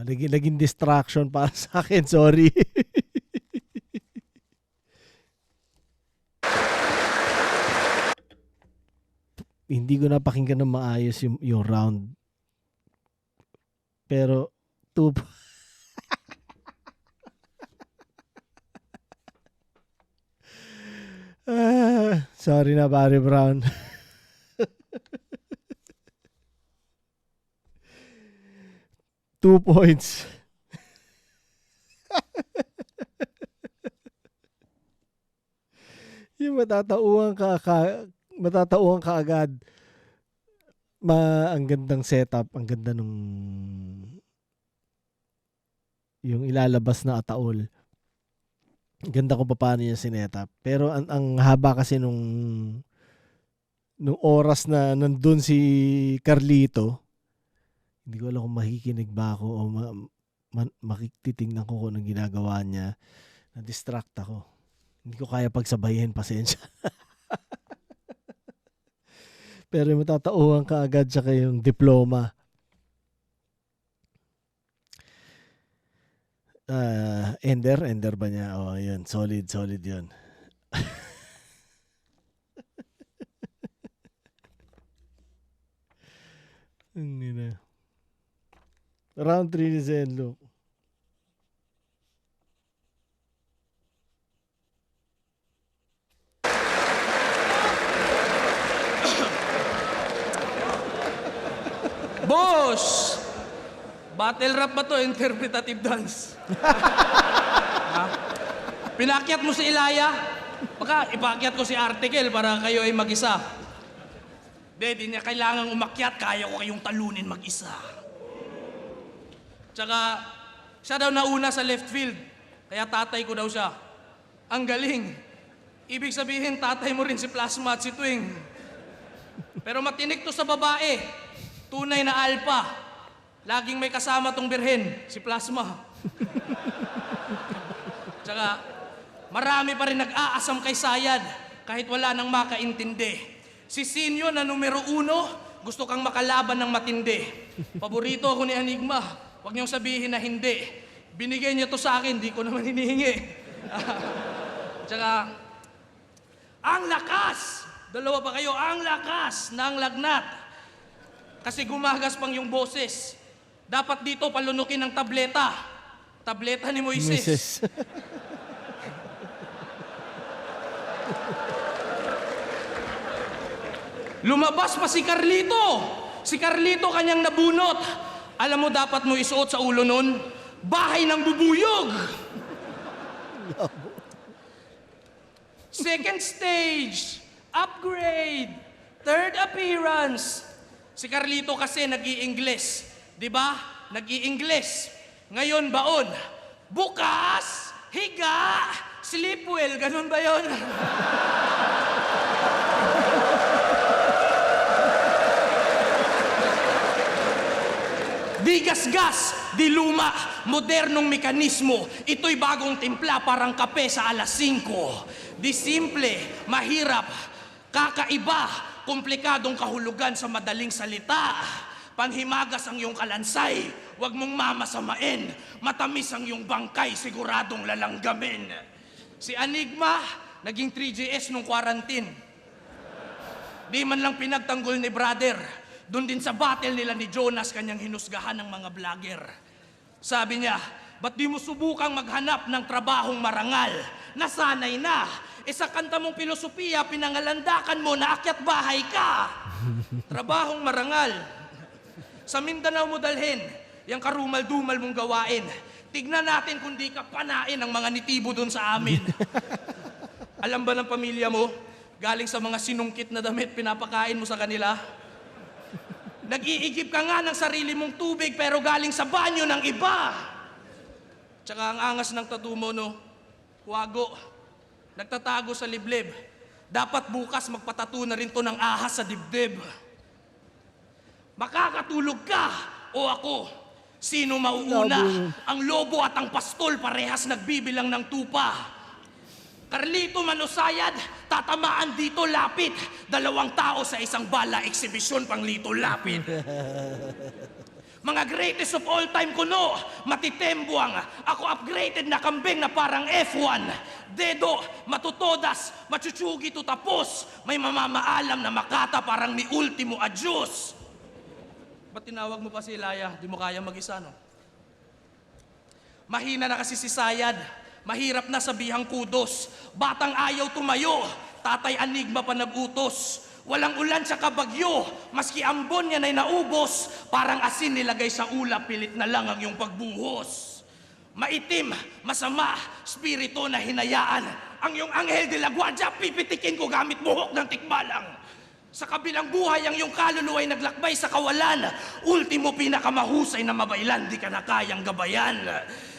naging distraction para sa akin. Sorry. Hindi ko napakinggan ng maayos yung round. Pero, sorry na, Barry Brown. Two points. Yung matatauhan ka agad. Ang gandang setup, ang ganda nung yung ilalabas na ataol. Ang ganda kung paano niya sinetup. Pero ang haba kasi nung oras na nandun si Carlito, hindi ko alam kung makikinig ba ako o makititingnan ko kung anong ginagawa niya. Na-distract ako. Hindi ko kaya pagsabayin, pasensya. Pero matatauhan ka agad sa yung diploma. Ender ba niya? Oh, yun. Solid yun. Round 3 ni Zenlo. Boss! Battle rap ba to? Interpretative dance? Ha? Pinakyat mo si Ilaya? Baka ipakyat ko si Article para kayo ay mag-isa. Di niya kailangang umakyat. Kaya ko kayong talunin mag-isa. Tsaka, siya daw nauna sa left field. Kaya tatay ko daw siya. Ang galing. Ibig sabihin, tatay mo rin si Plasma at si Twing. Pero matinik to sa babae. Tunay na alpha. Laging may kasama tong birhen, si Plasma. Tsaka, marami pa rin nag-aasam kay Sayad kahit wala nang makaintindi. Si Sinyo na numero 1, gusto kang makalaban ng matindi. Paborito ako ni Enigma. Huwag niyong sabihin na hindi. Binigay niya to sa akin, di ko naman hinihingi. Tsaka, ang lakas! Dalawa pa kayo, ang lakas ng lagnat. Kasi gumagas pang yung boses. Dapat dito palunukin ng tableta. Tableta ni Moises. Lumabas pa si Carlito. Si Carlito kanyang nabunot. Alam mo dapat mo isuot sa ulo nun? Bahay ng bubuyog. Second stage. Upgrade. third appearance. Si Carlito kasi nag-i-Ingles. Di ba? Nag-i-Ingles. Ngayon baon. Bukas, higa, sleep well. Ganun ba yon? Di gasgas, di luma, modernong mekanismo. Ito'y bagong timpla parang kape sa alas 5. Di simple, mahirap, kakaiba, komplikadong kahulugan sa madaling salita. Panghimagas ang iyong kalansay, huwag mong mamasamain. Matamis ang iyong bangkay, siguradong lalanggamin. Si Enigma, naging 3GS nung quarantine. Di man lang pinagtanggol ni brother. Doon din sa battle nila ni Jonas, kanyang hinusgahan ng mga vlogger. Sabi niya, ba't di mo subukang maghanap ng trabahong marangal? Nasanay na. Sa kanta mong filosofiya, pinangalandakan mo na akyat bahay ka. Trabahong marangal. Sa Mindanao mo dalhin, yung karumal-dumal mong gawain. Tignan natin kung di ka panain ang mga nitibo doon sa amin. Alam ba ng pamilya mo, galing sa mga sinungkit na damit, pinapakain mo sa kanila? Nag-iigib ka nga ng sarili mong tubig pero galing sa banyo ng iba. Tsaka ang angas ng tattoo mo, no? Wago. Nagtatago sa liblib. Dapat bukas magpatato na rin to ng ahas sa dibdib. Makakatulog ka o ako? Sino mauuna? Ang lobo at ang pastol parehas nagbibilang ng tupa. Carlito Manosayad, tatamaan dito lapit. 2 tao sa isang bala, eksibisyon pang lito lapit. Mga greatest of all time kuno, matitembuang. Ako upgraded na kambing na parang F1. Dedo, matutodas, machuchugi to tapos. May mamamaalam na makata parang ni ultimo adios. Ba't tinawag mo pa si Ilaya? Di mo kaya mag-isa, no? Mahina na kasi si Sayad. Mahirap na sabihang kudos. Batang ayaw tumayo. Tatay Enigma pa nag-utos. Walang ulan sa kabagyo. Maski ambon yan ay naubos. Parang asin nilagay sa ulap. Pilit na lang ang iyong pagbuhos. Maitim, masama, spirito na hinayaan. Ang iyong anghel de la guardia, pipitikin ko gamit buhok ng tikbalang. Sa kabilang buhay, ang iyong kaluluwa ay naglakbay sa kawalan. Ultimo pinakamahusay na mabaylan, di ka na kayang gabayan.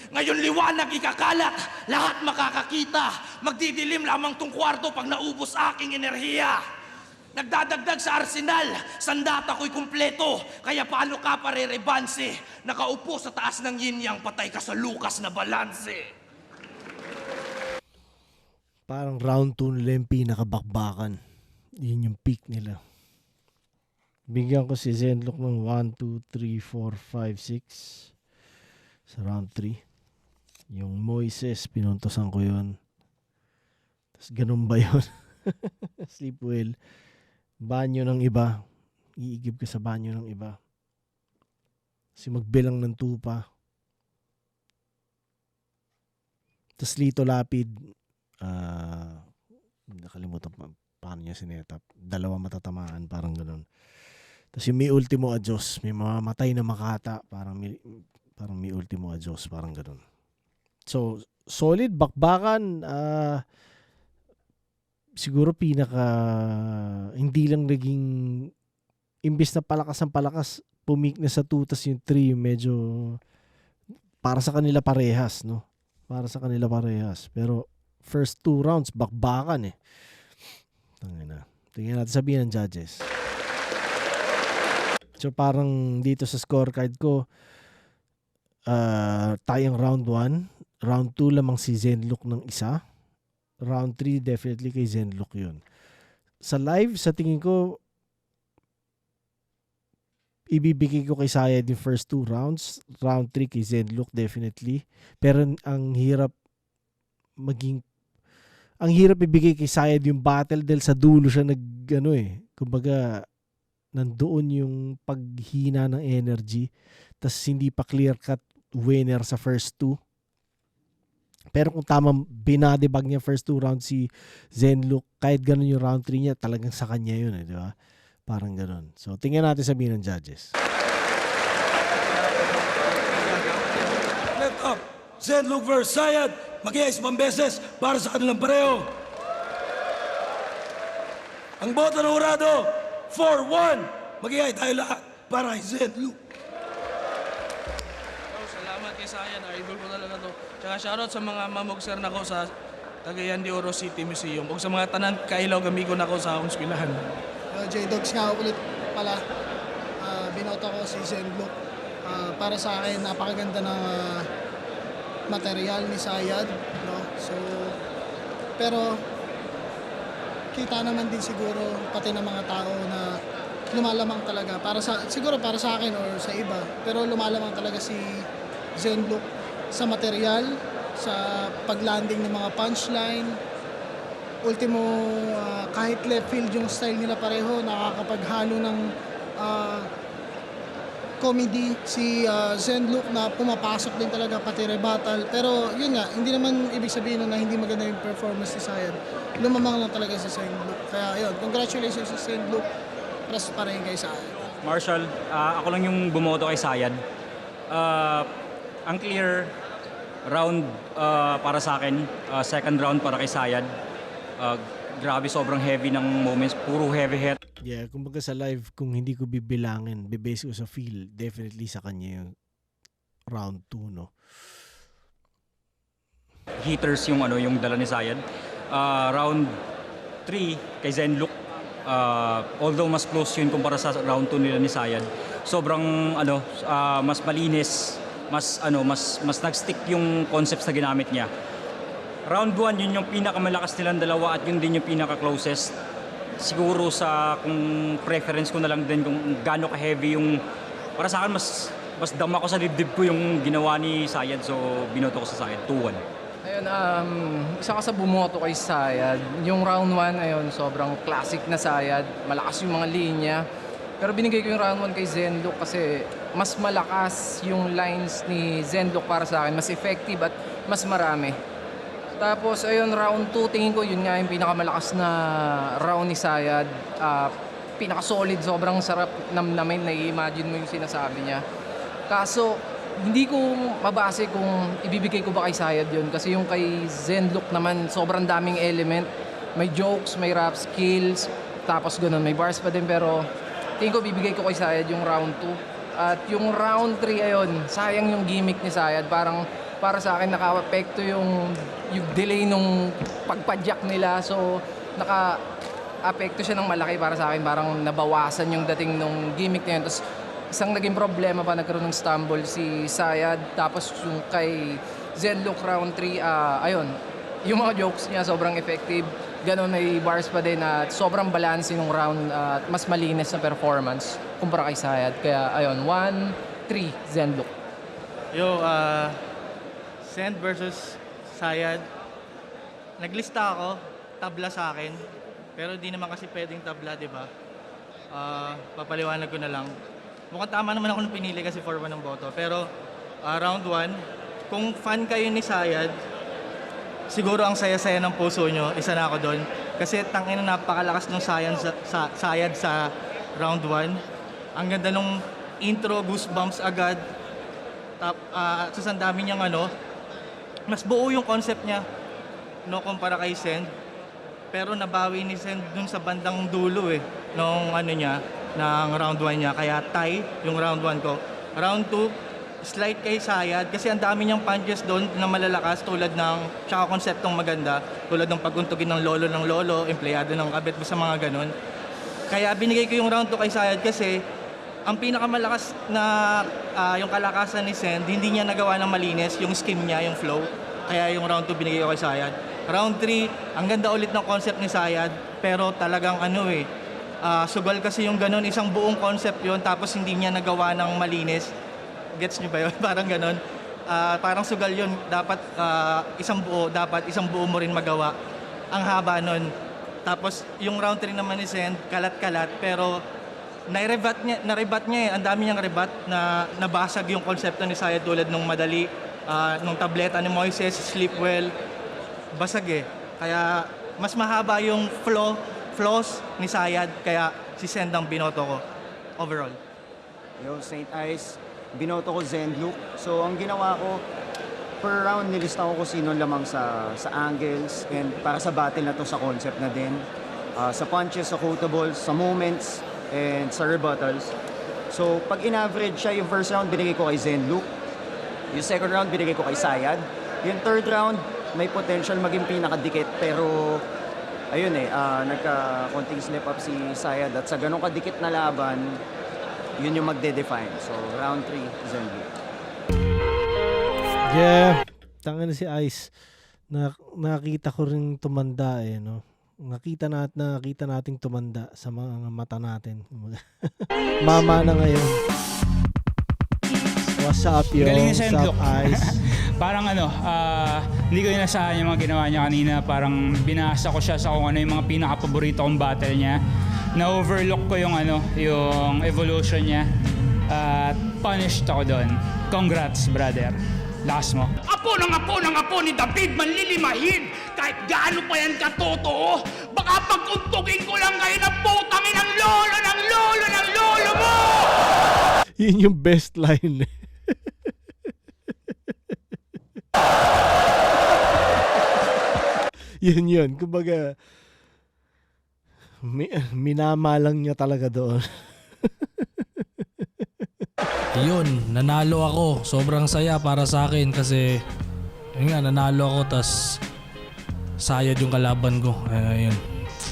Ngayon liwanag ikakalat, lahat makakakita. Magdidilim lamang tong kwarto pag naubos aking enerhiya. Nagdadagdag sa arsenal, sandata ko'y kumpleto. Kaya paano ka parerebanse? Nakaupo sa taas ng yin-yang, patay ka sa Lucas na balanse. Parang round 2 nila yung pinakabakbakan. Yun yung peak nila. Bigyan ko si Zenlock ng 1, 2, 3, 4, 5, 6 sa round 3. Yung Moises, pinuntosan ko yun. Tapos ganun ba yun? Sleep well. Banyo ng iba. Iigib ka sa banyo ng iba. Kasi magbilang ng tupa. Tapos Lito Lapid. Nakalimutan pa paano niya sinetap. 2 matatamaan, parang ganun. Tapos yung may ultimo adios. May mamamatay na makata. Parang may ultimo adios. Parang ganun. So, solid, bakbakan, siguro hindi lang naging, imbis na palakas ang palakas, pumik na sa 2, tas yung 3, medyo, para sa kanila parehas, no? Para sa kanila parehas. Pero, first 2 rounds, bakbakan eh. Tingnan natin sabihin ng judges. So, parang dito sa scorecard ko, tayong round 1, round 2 lamang si Zenlock ng isa. Round 3 definitely kay Zenlock yun. Sa live, sa tingin ko, ibibigay ko kay Sayad yung first 2 rounds. Round 3 kay Zenlock definitely. Pero ang hirap ibigay kay Sayad yung battle dahil sa dulo siya kumbaga nandoon yung paghina ng energy. Tas hindi pa clear cut winner sa first 2. Pero kung tamang binadebag niya first 2 rounds si Zenlock, kahit ganun yung round 3 niya, talagang sa kanya yun, di ba? Parang ganun. So, tingnan natin sabihin ng judges. Left up, Zenlock versus Sayad. Mag-iayos pang beses para sa kanilang pareho. Ang boto ng hurado, 4-1. Mag-ihay tayo lahat para kay Zenlook. Salamat kay Sayad, idol ko talaga to. Tsaka shoutout sa mga mamugser na ko sa Cagayan de Oro City Museum. O sa mga tanan kailaw gamigo na ko sa akong eskwelahan. J-Dogs nga ulit pala. Binoto ko si Zenlook. Para sa akin, napakaganda ng material ni Sayad. No? So, pero kita naman din siguro pati ng mga tao na lumalamang talaga. Siguro para sa akin or sa iba. Pero lumalamang talaga si Zenlook sa material, sa paglanding ng mga punchline. Ultimo, kahit left field yung style nila pareho, nakakapaghalo ng comedy si Zenlook na pumapasok din talaga pati rebuttal. Pero yun nga, hindi naman ibig sabihin na hindi maganda yung performance ni Sayad. Lumamang lang talaga si Zenlook. Kaya yun, congratulations sa Zenlook. Press pa rin kay Sayad. Marshall, ako lang yung bumoto kay Sayad. Ang clear round para sa akin, second round para kay Sayad. Grabe, sobrang heavy ng moments, puro heavy hit. Yeah, kumbaga sa live, kung hindi ko bibilangin, bibase ko sa feel, definitely sa kanya yung round 2, no? Hitters yung yung dala ni Sayad. Round 3 kay Zenlook. Although mas close yun kumpara sa round 2 nila ni Sayad. Sobrang mas malinis, mas nag-stick yung concepts na ginamit niya. Round 1 yun yung pinakamalakas nilang dalawa at yun din yung pinaka-closest. Siguro kung preference ko na lang din kung gaano ka-heavy yung para sa akin mas dama ko sa dibdib ko yung ginawa ni Sayad, so binoto ko sa Sayad 2-1. Ayun, isa ka sa bumoto kay Sayad. Yung round 1, ayun, sobrang classic na Sayad. Malakas yung mga linya. Pero binigay ko yung round 1 kay Zenlook kasi mas malakas yung lines ni Zenlook para sa akin. Mas effective at mas marami. Tapos, ayun, round 2, tingin ko yun nga yung pinakamalakas na round ni Sayad. Pinaka-solid, sobrang sarap namnamin, na-imagine mo yung sinasabi niya. Kaso, hindi ko mabase kung ibibigay ko ba kay Sayad yun. Kasi yung kay Zenlook naman, sobrang daming element. May jokes, may rap skills, tapos ganun, may bars pa din. Pero tingin ko bibigay ko kay Sayad yung round 2. At yung round 3, ayun, sayang yung gimmick ni Sayad. Parang para sa akin naka-apekto yung delay nung pagpadyak nila. So naka-apekto siya ng malaki para sa akin. Parang nabawasan yung dating nung gimmick na yun. Tapos isang naging problema pa, nagkaroon ng stumble si Sayad. Tapos yung kay Zenlook round 3, ayun, yung mga jokes niya sobrang effective. Ganon, may bars pa din at sobrang balance nung round at mas malinis na performance kumpara kay Sayad. Kaya ayun, 1-3 Zenlook. Yo, Send versus Sayad. Naglista ako, tabla sa akin. Pero di naman kasi pwedeng tabla, di ba? Papaliwanag ko na lang. Mukhang tama naman ako nung pinili kasi 4-1 ng boto. Pero round 1, kung fan kayo ni Sayad, siguro ang saya-saya ng puso nyo, isa na ako doon. Kasi tangina, napakalakas ng Sayad sa round 1. Ang ganda nung intro, goosebumps agad. Sa sandami niyang mas buo yung concept niya, no, kumpara kay Send. Pero nabawi ni Send dun sa bandang dulo nung ng round 1 niya. Kaya tie yung round 1 ko. Round 2, slight kay Sayad kasi ang dami niyang punches doon na malalakas tulad ng tsaka konseptong maganda, tulad ng paguntugin ng lolo, empleyado ng kabit sa mga ganun. Kaya binigay ko yung round 2 kay Sayad kasi ang pinakamalakas na yung kalakasan ni Send, hindi niya nagawa ng malinis yung scheme niya, yung flow. Kaya yung round 2 binigay ko kay Sayad. Round 3, ang ganda ulit ng concept ni Sayad, pero talagang sugal kasi yung ganun, isang buong concept yon tapos hindi niya nagawa ng malinis. Gets niyo ba yun? Parang ganun. Parang sugal yun. Dapat isang buo mo rin magawa. Ang haba nun. Tapos yung round 3 naman ni Send, kalat-kalat, pero na-rebat niya Ang dami niyang rebat na nabasag yung konsepto ni Sayad tulad nung madali, nung tableta ni Moises, sleep well, basag Kaya mas mahaba yung flaws ni Sayad, kaya si Send ang binoto ko overall. Yo, St. Ice, binoto ko Zenlook. So ang ginawa ko, per round nilista ko kung sino lamang sa angles and para sa battle na to sa concept na din. Sa punches, sa quotables, sa moments, and sa rebuttals. So, pag in-average siya, yung first round binigay ko kay Zenlook. Yung second round binigay ko kay Sayad. Yung third round, may potential maging pinakadikit. Pero, ayun nagka-konting slip up si Sayad. At sa ganong kadikit na laban, yun yung magde-define. So, round 3, Zenlook. Yeah. Tanga na si Ice. Nakita ko rin tumanda no. Nakita nating tumanda sa mga mata natin. Mama na ngayon. What's up, yo? Galing ni What's Zenlook. up, Ice? Parang hindi ko inasahan yung mga ginawa niya kanina. Parang binasa ko siya sa kung ano yung mga pinaka-paborito kong battle niya. Na-overlook ko yung yung evolution niya. At punished ako doon. Congrats, brother. Lakas mo. Apo ng apo ni David manlilimahin. Kahit gaano pa yan katotoo, baka pagkuntugin ko lang kayo ng putangin ng lolo mo! Yun yung best line. yun. Kumbaga, minamalang niya talaga doon. Yun, nanalo ako. Sobrang saya para sa akin kasi yun nga, nanalo ako tas sayad yung kalaban ko. Ayun.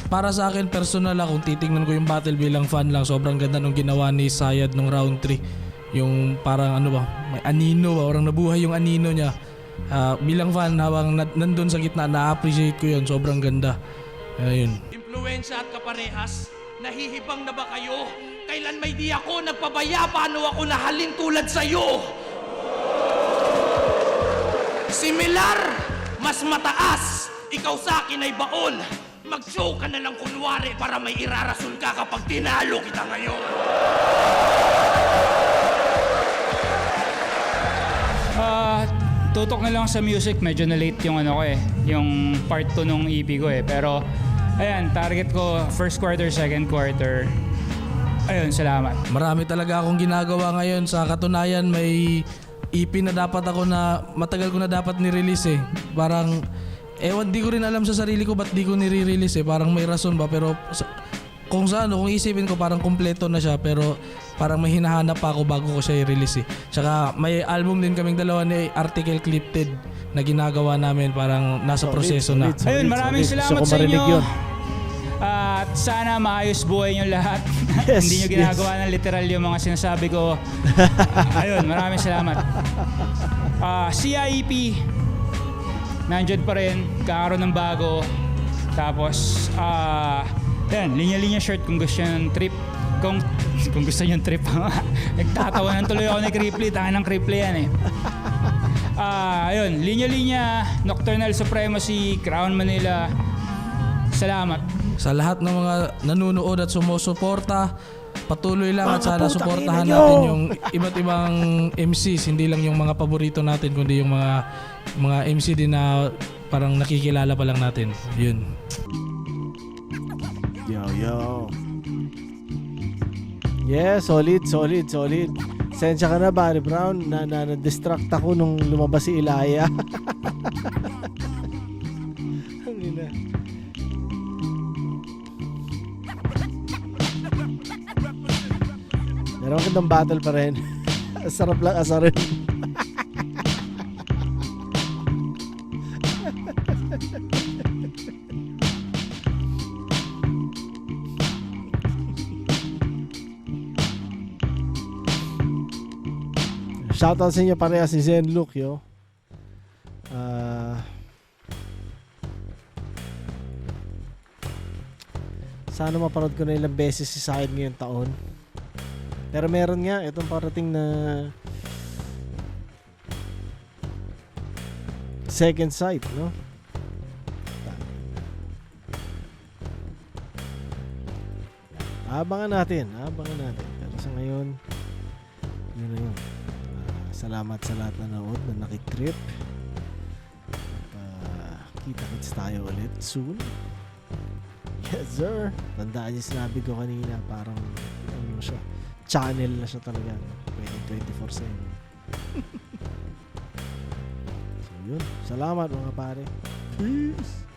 Para sa akin, personal kung titingnan ko yung battle bilang fan lang, sobrang ganda nung ginawa ni Sayad nung round 3. Yung parang may anino parang nabuhay yung anino niya. Bilang fan, habang nandun sa gitna, na-appreciate ko yun. Sobrang ganda. Ayun. Impluensya at kaparehas, nahihibang na ba kayo? Kailan may di ako nagpabaya, paano ako nahalin tulad sa'yo? Similar, mas mataas, ikaw sa akin ay baon. Mag-show ka na lang kunwari para may irarason ka kapag tinalo kita ngayon. Tutok na lang sa music, medyo na late yung yung part 2 nung EP ko pero ayan, target ko first quarter, second quarter. Ayun, salamat. Marami talaga akong ginagawa ngayon. Sa katunayan, may EP na dapat ako na matagal ko na dapat ni-release Parang, di ko rin alam sa sarili ko ba't di ko nire-release Parang may rason ba, pero kung isipin ko parang kumpleto na siya, pero parang may hinahanap pa ako bago ko siya i-release Tsaka may album din kaming dalawa ni Article Clipted na ginagawa namin, parang nasa proseso na. Ayun, maraming salamat sa inyo. At sana maayos buhay nyo lahat. Yes, Hindi nyo ginagawa ng literal yung mga sinasabi ko. Ayun, maraming salamat. CIEP, nandyan pa rin, kakaroon ng bago. Tapos, linya-linya shirt kung gusto nyo ng trip. Kung gusto nyo ng trip, nagtatawanan tuloy ako ni Cripply. Tangan ng Cripply yan Ayun, linya-linya, Nocturnal Supremacy, Crown Manila. Salamat. Sa lahat ng mga nanunood at sumusuporta, patuloy lang at sana suportahan natin yung iba't ibang MCs, hindi lang yung mga paborito natin, kundi yung mga MC din na parang nakikilala pa lang natin. Yun. Yo. Yeah, solid. Sensya ka na, Barry Brown, na-distract ako nung lumabas si Ilaya. Meron magandang battle pa rin. Sarap lang asarin. Shoutout sa inyo pareha si Zenlook, yo. Sana mapanood ko na ilang beses si Sayad ngayong taon. Pero meron nga itong parating na second sight, no? Abangan natin. Pero sa ngayon, yun na yun. Salamat sa lahat na nanood na nakitrip. Kita-kits tayo ulit soon. Yes, sir. Tandaan niyo sinabi ko kanina, parang siya, channel na siya talaga. Pwede 24/7. So yun. Salamat mga pare. Peace.